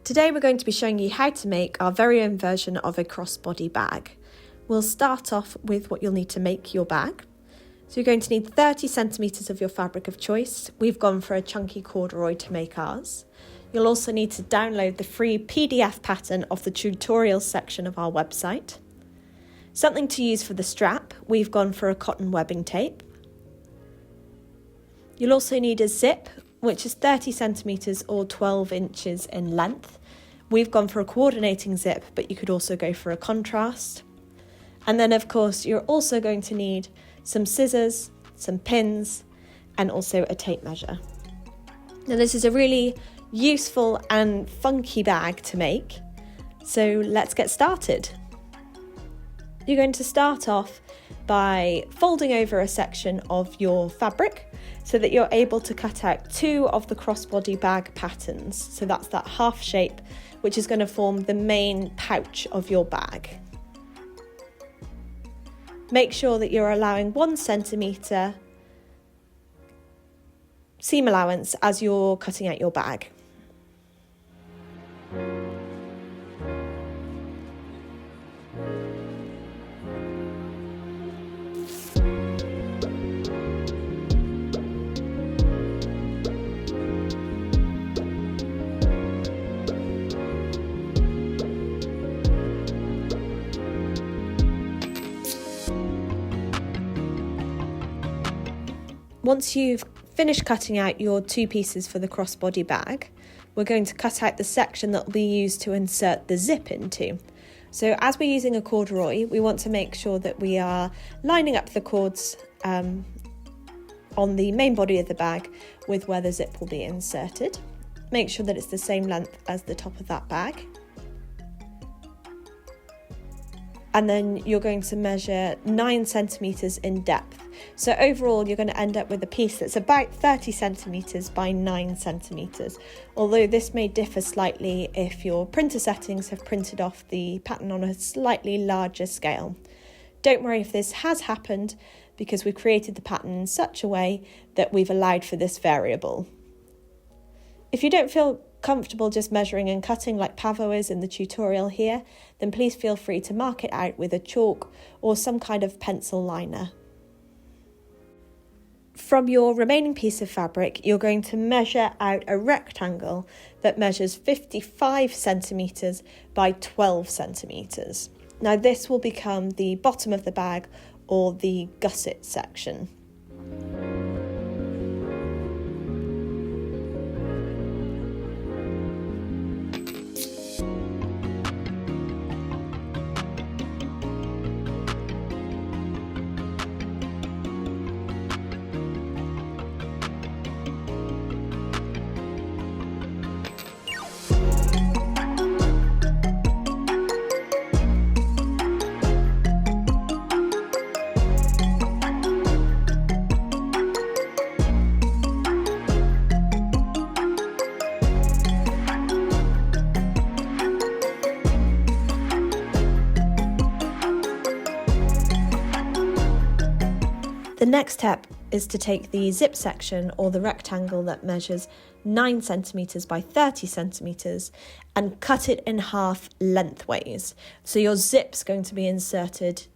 Today we're going to be showing you how to make our very own version of a crossbody bag. We'll start off with what you'll need to make your bag. So you're going to need 30 centimetres of your fabric of choice. We've gone for a chunky corduroy to make ours. You'll also need to download the free PDF pattern of the tutorials section of our website. Something to use for the strap, we've gone for a cotton webbing tape. You'll also need a zip, which is 30 centimetres or 12 inches in length. We've gone for a coordinating zip, but you could also go for a contrast. And then of course, you're also going to need some scissors, some pins, and also a tape measure. Now this is a really useful and funky bag to make, so let's get started. You're going to start off by folding over a section of your fabric so that you're able to cut out two of the crossbody bag patterns. So that's that half shape, which is going to form the main pouch of your bag. Make sure that you're allowing 1 centimetre seam allowance as you're cutting out your bag. Once you've finished cutting out your two pieces for the crossbody bag, we're going to cut out the section that will be used to insert the zip into. So as we're using a corduroy, we want to make sure that we are lining up the cords on the main body of the bag with where the zip will be inserted. Make sure that it's the same length as the top of that bag. And then you're going to measure 9 centimetres in depth. So overall, you're going to end up with a piece that's about 30 centimetres by 9 centimetres. Although this may differ slightly if your printer settings have printed off the pattern on a slightly larger scale. Don't worry if this has happened, because we've created the pattern in such a way that we've allowed for this variable. If you don't feel comfortable just measuring and cutting like Pavo is in the tutorial here, then please feel free to mark it out with a chalk or some kind of pencil liner. From your remaining piece of fabric, you're going to measure out a rectangle that measures 55 centimetres by 12 centimetres. Now this will become the bottom of the bag or the gusset section. The next step is to take the zip section or the rectangle that measures 9 centimetres by 30 centimetres and cut it in half lengthways. So your zip's going to be inserted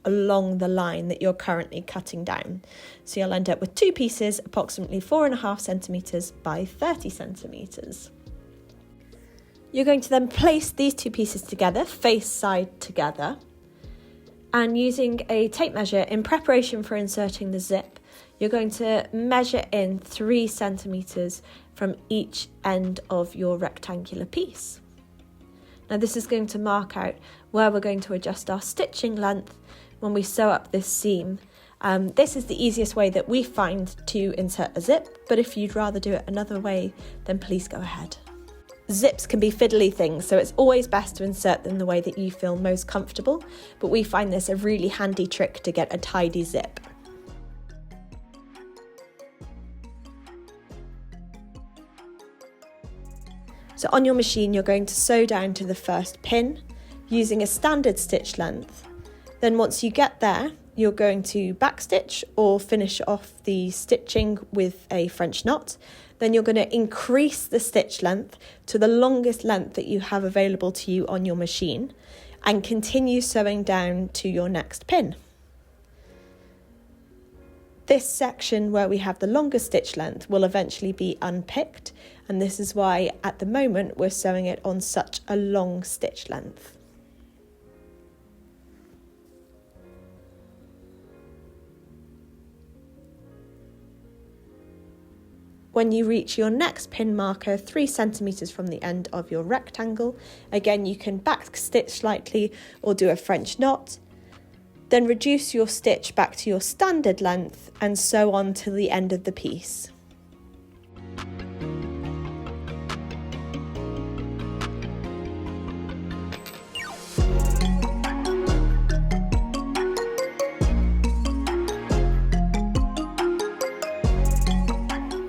along the line that you're currently cutting down. So you'll end up with two pieces approximately 4.5 centimetres by 30 centimetres. You're going to then place these two pieces together, face side together. And using a tape measure in preparation for inserting the zip, you're going to measure in 3 centimetres from each end of your rectangular piece. Now this is going to mark out where we're going to adjust our stitching length when we sew up this seam. This is the easiest way that we find to insert a zip, but if you'd rather do it another way, then please go ahead. Zips can be fiddly things, so it's always best to insert them the way that you feel most comfortable, but we find this a really handy trick to get a tidy zip. So on your machine, you're going to sew down to the first pin using a standard stitch length. Then once you get there, you're going to backstitch or finish off the stitching with a French knot. Then you're going to increase the stitch length to the longest length that you have available to you on your machine and continue sewing down to your next pin. This section where we have the longest stitch length will eventually be unpicked, and this is why at the moment we're sewing it on such a long stitch length. When you reach your next pin marker 3 centimeters from the end of your rectangle, again you can back stitch slightly or do a French knot, then reduce your stitch back to your standard length and sew on to the end of the piece.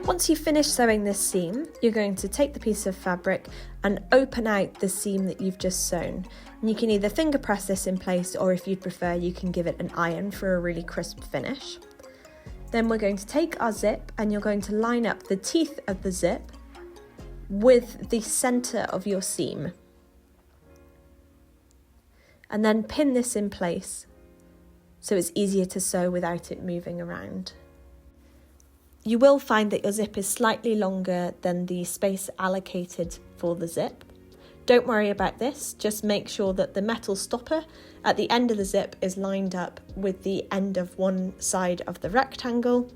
Once you've finished sewing this seam, you're going to take the piece of fabric and open out the seam that you've just sewn. And you can either finger press this in place, or if you'd prefer, you can give it an iron for a really crisp finish. Then we're going to take our zip and you're going to line up the teeth of the zip with the center of your seam. And then pin this in place so it's easier to sew without it moving around. You will find that your zip is slightly longer than the space allocated for the zip. Don't worry about this, just make sure that the metal stopper at the end of the zip is lined up with the end of one side of the rectangle,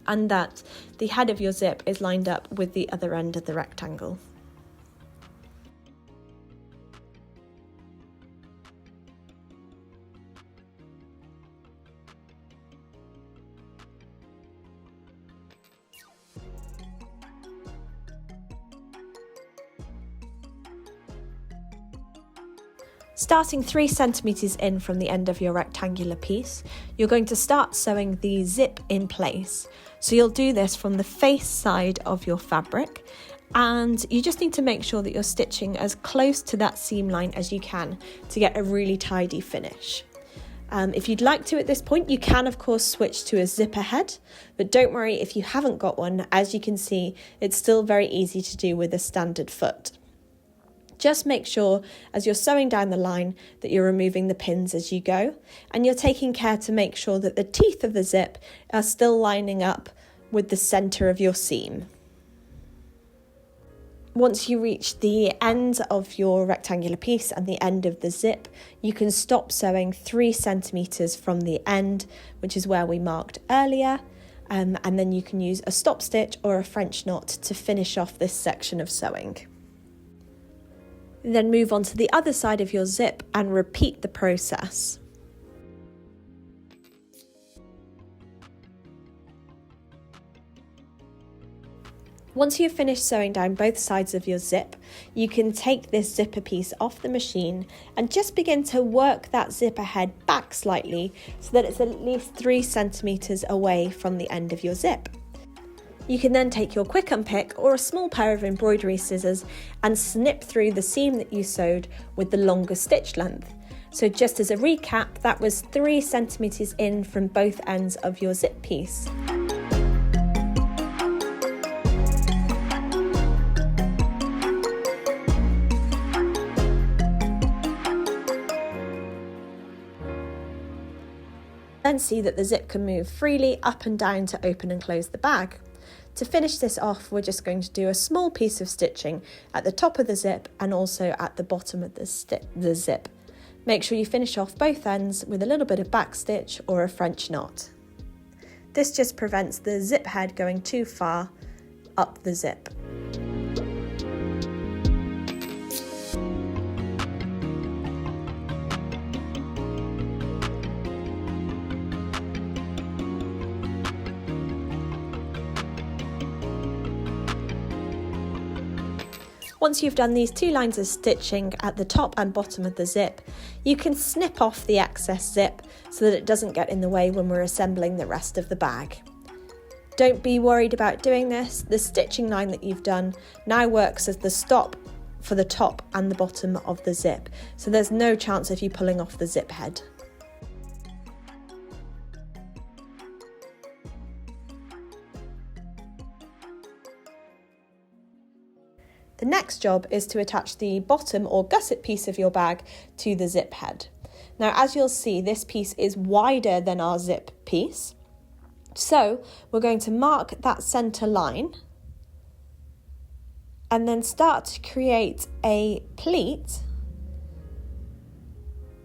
and that the head of your zip is lined up with the other end of the rectangle. Starting 3 centimeters in from the end of your rectangular piece, you're going to start sewing the zip in place. So you'll do this from the face side of your fabric, and you just need to make sure that you're stitching as close to that seam line as you can to get a really tidy finish. If you'd like to at this point, you can of course switch to a zipper head, but don't worry if you haven't got one. As you can see, it's still very easy to do with a standard foot. Just make sure as you're sewing down the line that you're removing the pins as you go, and you're taking care to make sure that the teeth of the zip are still lining up with the center of your seam. Once you reach the end of your rectangular piece and the end of the zip, you can stop sewing 3 centimeters from the end, which is where we marked earlier, and then you can use a stop stitch or a French knot to finish off this section of sewing. Then move on to the other side of your zip and repeat the process. Once you've finished sewing down both sides of your zip, you can take this zipper piece off the machine and just begin to work that zipper head back slightly so that it's at least 3 centimeters away from the end of your zip. You can then take your quick unpick or a small pair of embroidery scissors and snip through the seam that you sewed with the longer stitch length. So just as a recap, that was 3 centimeters in from both ends of your zip piece. Then see that the zip can move freely up and down to open and close the bag. To finish this off, we're just going to do a small piece of stitching at the top of the zip and also at the bottom of the zip. Make sure you finish off both ends with a little bit of back stitch or a French knot. This just prevents the zip head going too far up the zip. Once you've done these 2 lines of stitching at the top and bottom of the zip, you can snip off the excess zip so that it doesn't get in the way when we're assembling the rest of the bag. Don't be worried about doing this. The stitching line that you've done now works as the stop for the top and the bottom of the zip, so there's no chance of you pulling off the zip head. The next job is to attach the bottom or gusset piece of your bag to the zip head. Now, as you'll see, this piece is wider than our zip piece. So we're going to mark that centre line and then start to create a pleat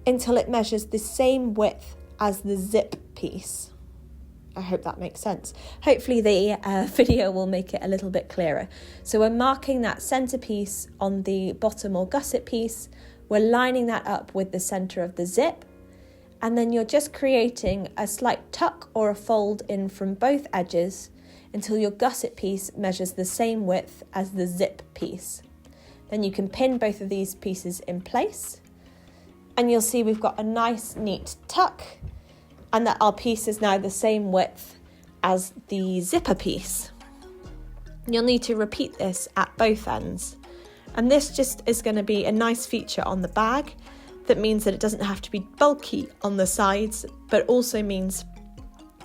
until it measures the same width as the zip piece. I hope that makes sense. Hopefully the video will make it a little bit clearer. So we're marking that centre piece on the bottom or gusset piece. We're lining that up with the centre of the zip. And then you're just creating a slight tuck or a fold in from both edges until your gusset piece measures the same width as the zip piece. Then you can pin both of these pieces in place. And you'll see we've got a nice neat tuck, and that our piece is now the same width as the zipper piece. You'll need to repeat this at both ends. And this just is going to be a nice feature on the bag that means that it doesn't have to be bulky on the sides, but also means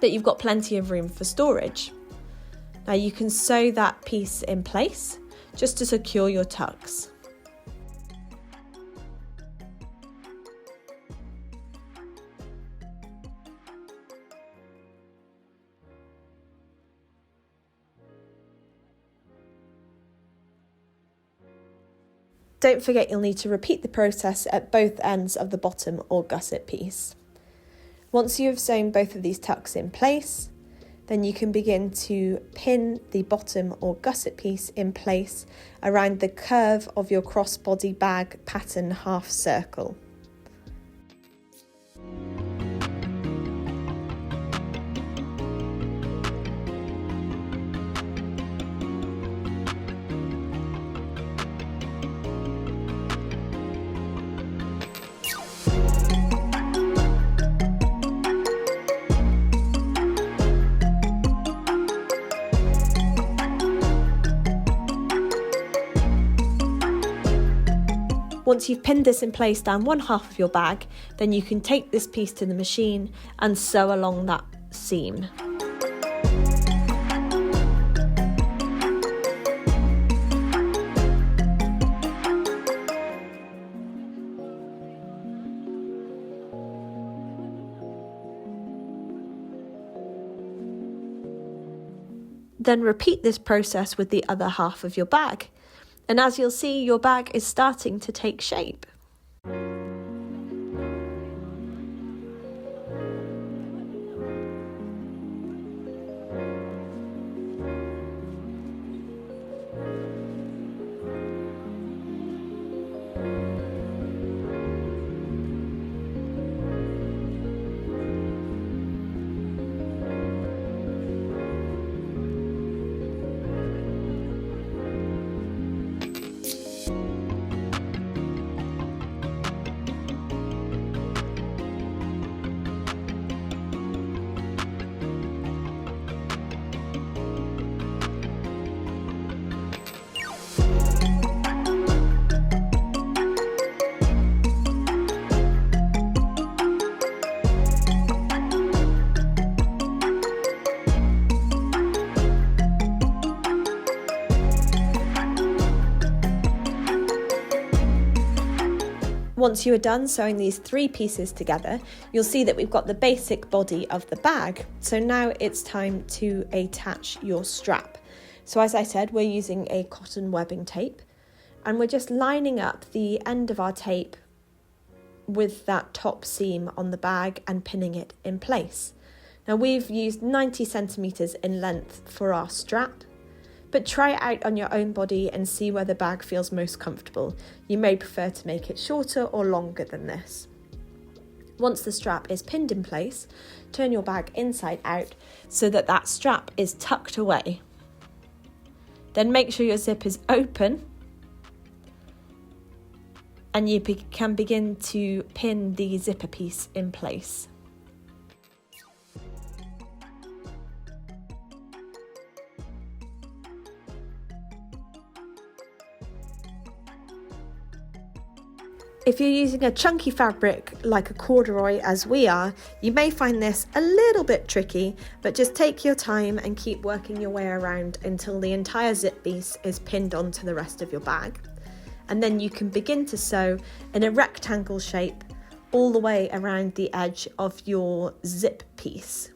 that you've got plenty of room for storage. Now you can sew that piece in place just to secure your tucks. Don't forget you'll need to repeat the process at both ends of the bottom or gusset piece. Once you have sewn both of these tucks in place, then you can begin to pin the bottom or gusset piece in place around the curve of your crossbody bag pattern half circle. Once you've pinned this in place down one half of your bag, then you can take this piece to the machine and sew along that seam. Then repeat this process with the other half of your bag. And as you'll see, your bag is starting to take shape. Once you are done sewing these three pieces together, you'll see that we've got the basic body of the bag. So now it's time to attach your strap. So as I said, we're using a cotton webbing tape, and we're just lining up the end of our tape with that top seam on the bag and pinning it in place. Now we've used 90 centimetres in length for our strap, but try it out on your own body and see where the bag feels most comfortable. You may prefer to make it shorter or longer than this. Once the strap is pinned in place, turn your bag inside out so that that strap is tucked away. Then make sure your zip is open and you can begin to pin the zipper piece in place. If you're using a chunky fabric like a corduroy as we are, you may find this a little bit tricky, but just take your time and keep working your way around until the entire zip piece is pinned onto the rest of your bag. And then you can begin to sew in a rectangle shape all the way around the edge of your zip piece.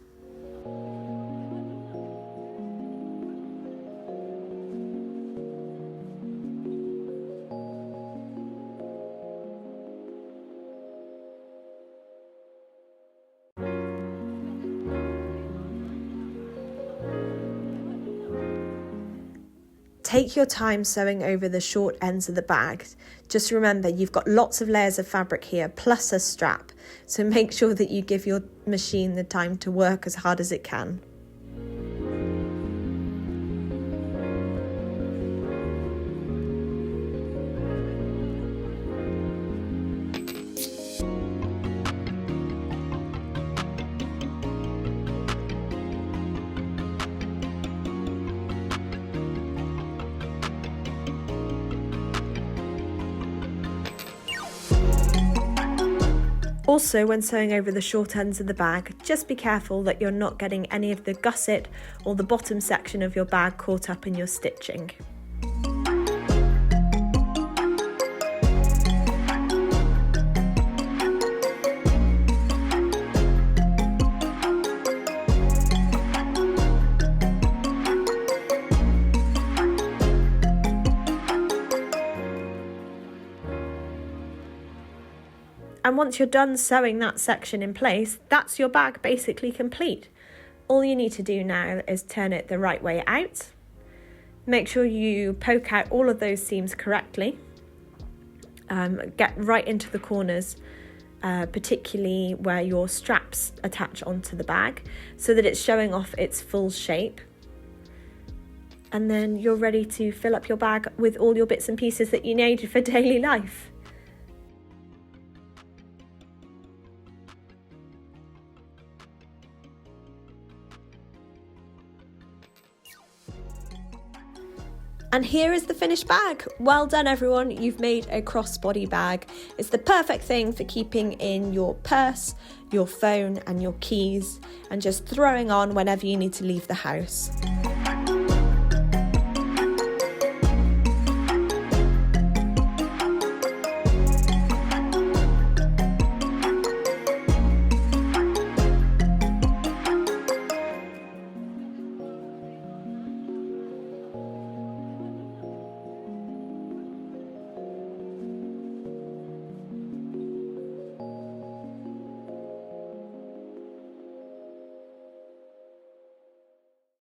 Take your time sewing over the short ends of the bag. Just remember, you've got lots of layers of fabric here, plus a strap, so make sure that you give your machine the time to work as hard as it can. Also, when sewing over the short ends of the bag, just be careful that you're not getting any of the gusset or the bottom section of your bag caught up in your stitching. And once you're done sewing that section in place, that's your bag basically complete. All you need to do now is turn it the right way out. Make sure you poke out all of those seams correctly. Get right into the corners, particularly where your straps attach onto the bag, so that it's showing off its full shape. And then you're ready to fill up your bag with all your bits and pieces that you need for daily life. And here is the finished bag. Well done everyone, you've made a crossbody bag. It's the perfect thing for keeping in your purse, your phone and your keys, and just throwing on whenever you need to leave the house.